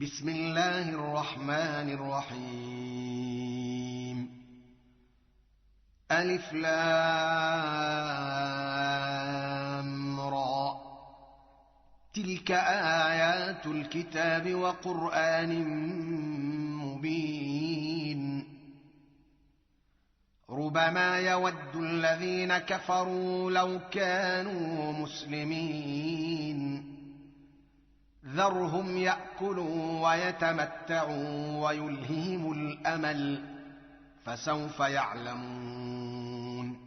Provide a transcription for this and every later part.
بسم الله الرحمن الرحيم. ألف لام را. تلك آيات الكتاب وقرآن مبين. ربما يود الذين كفروا لو كانوا مسلمين. ذرهم يأكلوا ويتمتعوا ويلههم الأمل فسوف يعلمون.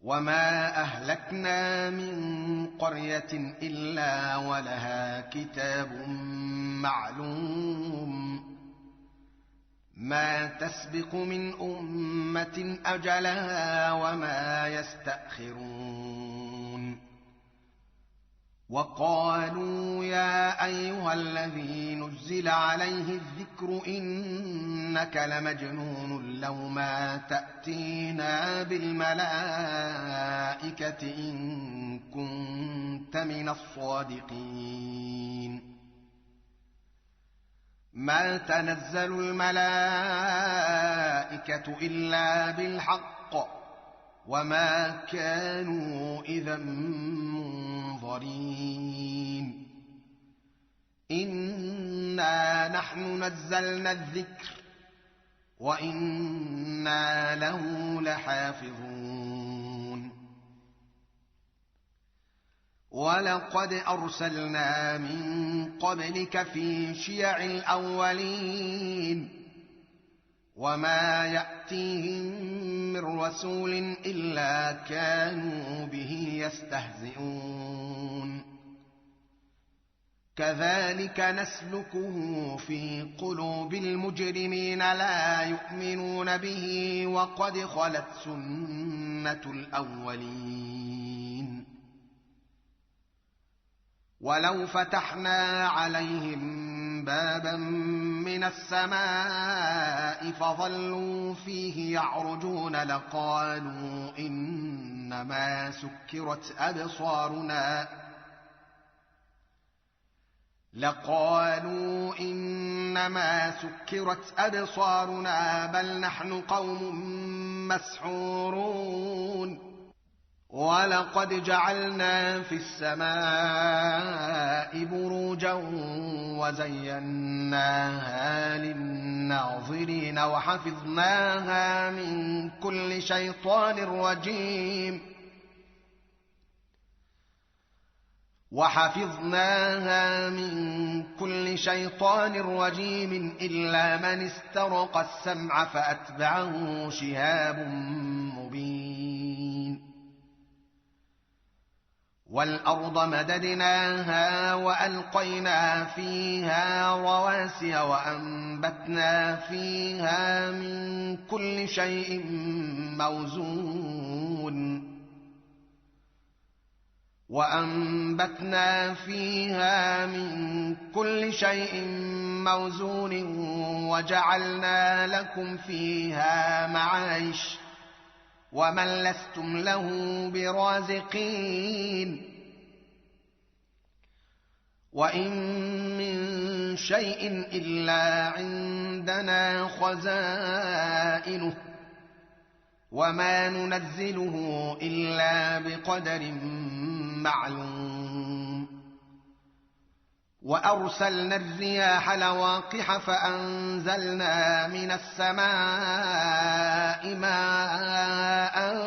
وما أهلكنا من قرية إلا ولها كتاب معلوم. ما تسبق من أمة أجلها وما يستأخرون. وقالوا يا أيها الذي نزل عليه الذكر إنك لمجنون لو ما تأتينا بالملائكة إن كنت من الصادقين. ما تنزل الملائكة إلا بالحق وما كانوا إذا منظرين. إنا نحن نزلنا الذكر وإنا له لحافظون. ولقد أرسلنا من قبلك في شيع الأولين وما يأتيهم من رسول إلا كانوا به يستهزئون. كذلك نسلكه في قلوب المجرمين لا يؤمنون به وقد خلت سنة الأولين. ولو فتحنا عليهم بابا من السماء فظلوا فيه يعرجون لقالوا إنما سكرت أبصارنا بل نحن قوم مسحورون. ولقد جعلنا في السماء بروجا وزيناها للناظرين وحفظناها من كل شيطان رجيم إلا من استرق السمع فأتبعه شهاب مبين. والأرض مددناها وألقينا فيها رواسي وأنبتنا فيها من كل شيء موزون وجعلنا لكم فيها معايش ومن لستم له برازقين. وإن من شيء إلا عندنا خزائنه وما ننزله إلا بقدر معلوم. وأرسلنا الرياح لواقح فأنزلنا من السماء ماء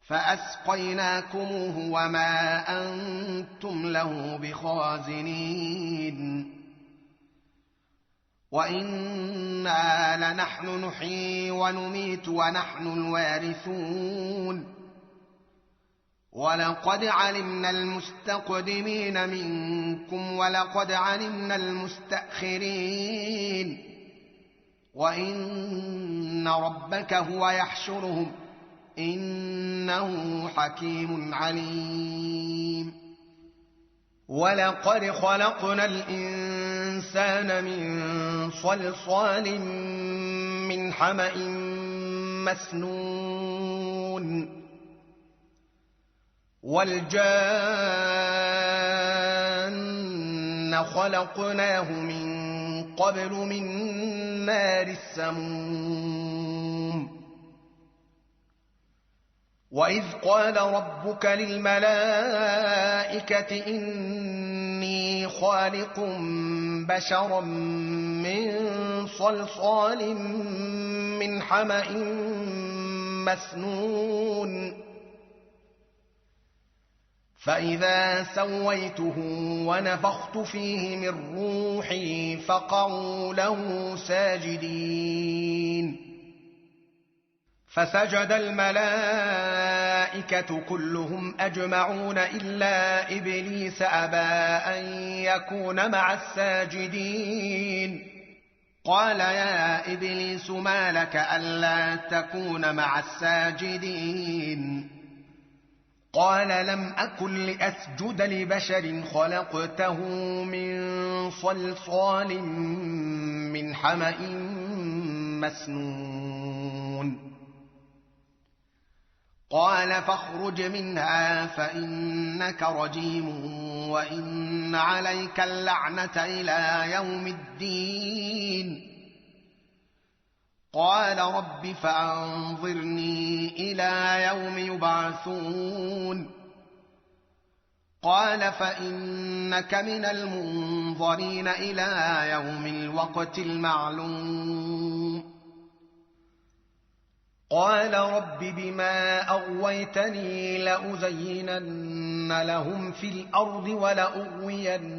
فأسقيناكموه وما أنتم له بخازنين. وإنا لنحن نحيي ونميت ونحن الوارثون. ولقد علمنا المستقدمين منكم ولقد علمنا المستأخرين. وإن ربك هو يحشرهم إنه حكيم عليم. ولقد خلقنا الإنسان من صلصال من حمأ مسنون والجان خلقناه من قبل من نار السموم وإذ قال ربك للملائكة إني خالق بشرا من صلصال من حمأ مسنون فإذا سويته ونفخت فيه من روحي فقعوا له ساجدين فسجد الملائكة كلهم أجمعون إلا إبليس أبى أن يكون مع الساجدين قال يا إبليس ما لك ألا تكون مع الساجدين قال لم أكن لأسجد لبشر خلقته من صلصال من حمأ مسنون قال فاخرج منها فإنك رجيم وإن عليك اللعنة إلى يوم الدين قال رب فأنظرني إلى يوم يبعثون قال فإنك من المنظرين إلى يوم الوقت المعلوم قال رب بما أغويتني لأزينن لهم في الأرض ولأغوينهم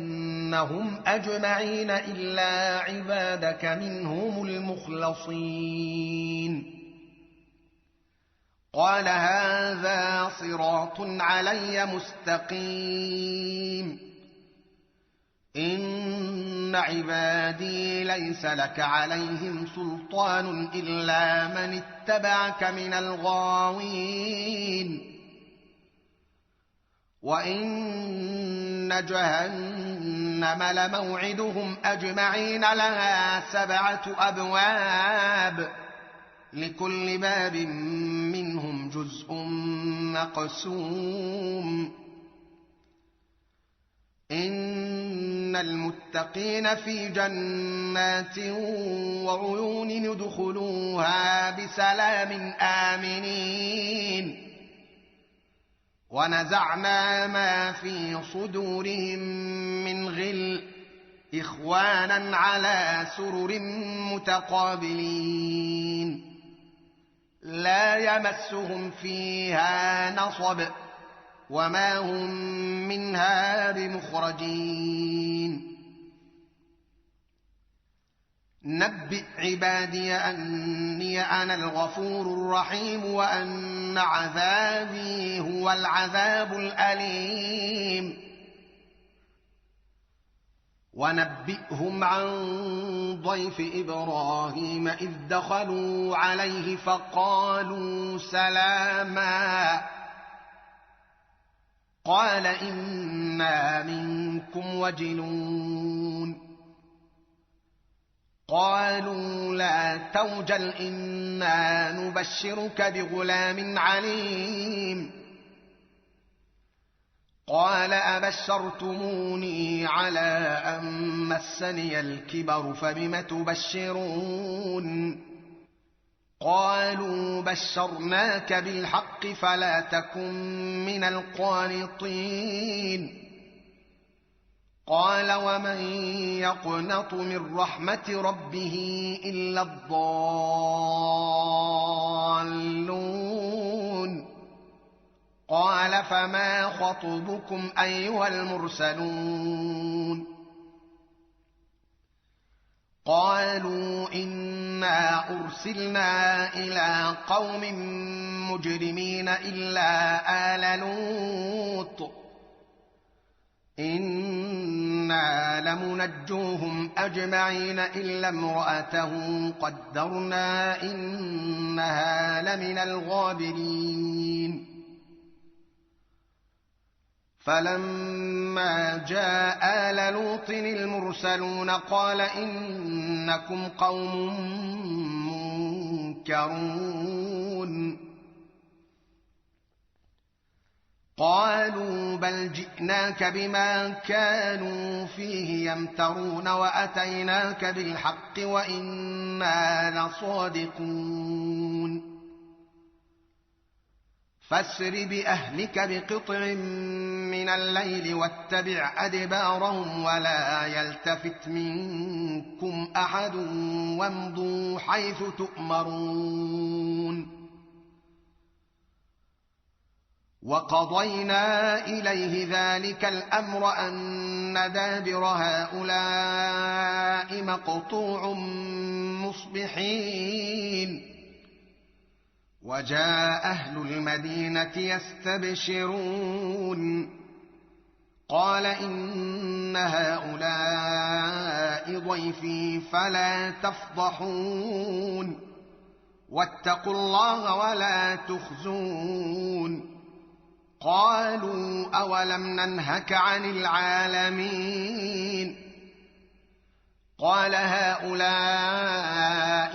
أجمعين إلا عبادك منهم المخلصين قال هذا صراط علي مستقيم إن عبادي ليس لك عليهم سلطان إلا من اتبعك من الغاوين وإن جهنم لموعدهم أجمعين لها 7 أبواب لكل باب منهم جزء مقسوم إن المتقين في جنات وعيون ادخلوها بسلام آمنين ونزعنا ما في صدورهم من غل إخوانا على سرر متقابلين لا يمسهم فيها نصب وما هم منها بمخرجين نبئ عبادي أني أنا الغفور الرحيم وأن عذابي هو العذاب الأليم ونبئهم عن ضيف إبراهيم إذ دخلوا عليه فقالوا سلاما قال إنا منكم وجلون قالوا لا توجل إنا نبشرك بغلام عليم قال أبشرتموني على أن مسني الكبر فبم تبشرون قالوا بشرناك بالحق فلا تكن من القانطين قال ومن يقنط من رحمة ربه إلا الضالون قال فما خطبكم أيها المرسلون قالوا إنا أرسلنا إلى قوم مجرمين إلا آل لوط إنا لمنجوهم أجمعين إلا امرأته قدرنا إنها لمن الغابرين فلما جاء آل لوط المرسلون قال إنكم قوم منكرون قالوا بل جئناك بما كانوا فيه يمترون وأتيناك بالحق وإنا لصادقون فاسر بأهلك بقطع من الليل واتبع أدبارهم ولا يلتفت منكم أحد وامضوا حيث تؤمرون وقضينا إليه ذلك الأمر أن دابر هؤلاء مقطوع مصبحين وجاء أهل المدينة يستبشرون قال إن هؤلاء ضيفي فلا تفضحون واتقوا الله ولا تخزون قالوا أولم ننهك عن العالمين قال هؤلاء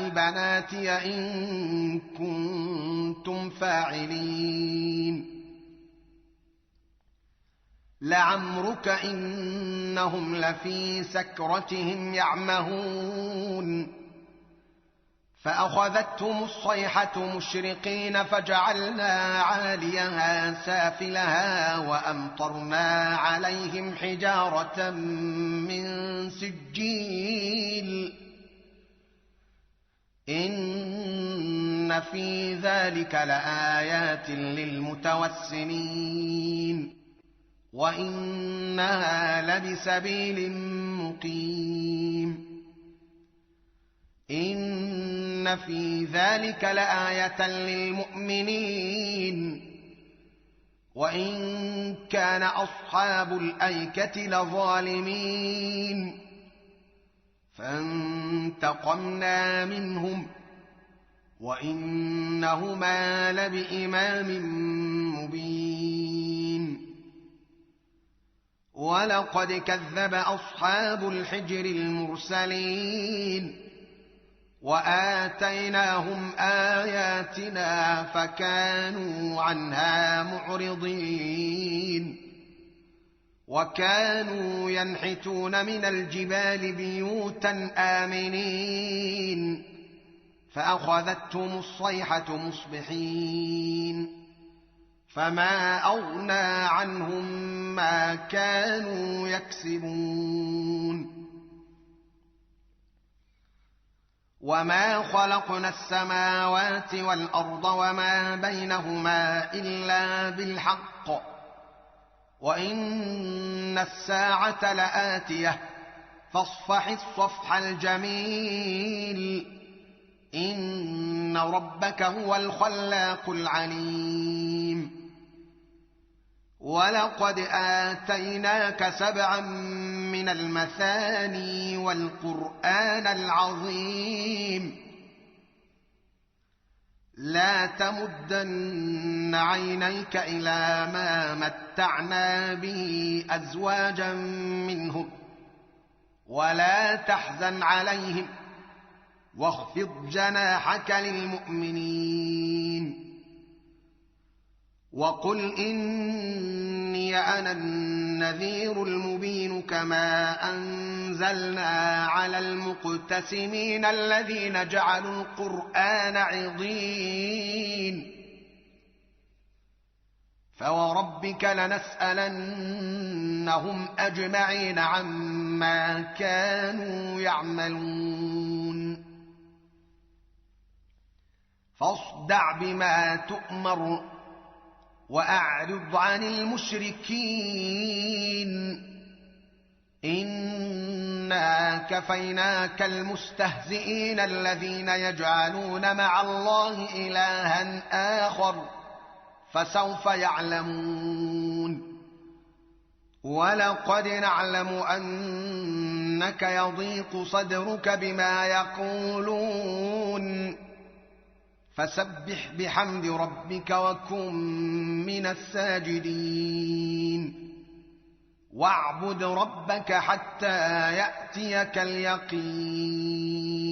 بناتي إن كنتم فاعلين لعمرك إنهم لفي سكرتهم يعمهون فأخذتهم الصيحة مشرقين فجعلنا عاليها سافلها وأمطرنا عليهم حجارة من سجيل إن في ذلك لآيات للمتوسمين وإنها لبسبيل مقيم إن في ذلك لآية للمؤمنين وإن كان أصحاب الأيكة لظالمين فانتقمنا منهم وإنهما لبإمام مبين ولقد كذب أصحاب الحجر المرسلين وآتيناهم آياتنا فكانوا عنها معرضين وكانوا ينحتون من الجبال بيوتا آمنين فأخذتهم الصيحة مصبحين فما أغنى عنهم ما كانوا يكسبون وما خلقنا السماوات والأرض وما بينهما إلا بالحق وإن الساعة لآتية فاصفح الصفح الجميل إن ربك هو الخلاق العليم ولقد آتيناك 7 من المثاني والقرآن العظيم لا تمدن عينيك إلى ما متعنا به أزواجا منهم ولا تحزن عليهم واخفض جناحك للمؤمنين وقل إني أنا النذير المبين كما أنزلنا على المقتسمين الذين جعلوا القرآن عضين فوربك لنسألنهم أجمعين عما كانوا يعملون فاصدع بما تؤمر وأعرض عن المشركين إنا كفيناك المستهزئين الذين يجعلون مع الله إلها آخر فسوف يعلمون ولقد نعلم أنك يضيق صدرك بما يقولون فسبح بحمد ربك وكن من الساجدين واعبد ربك حتى يأتيك اليقين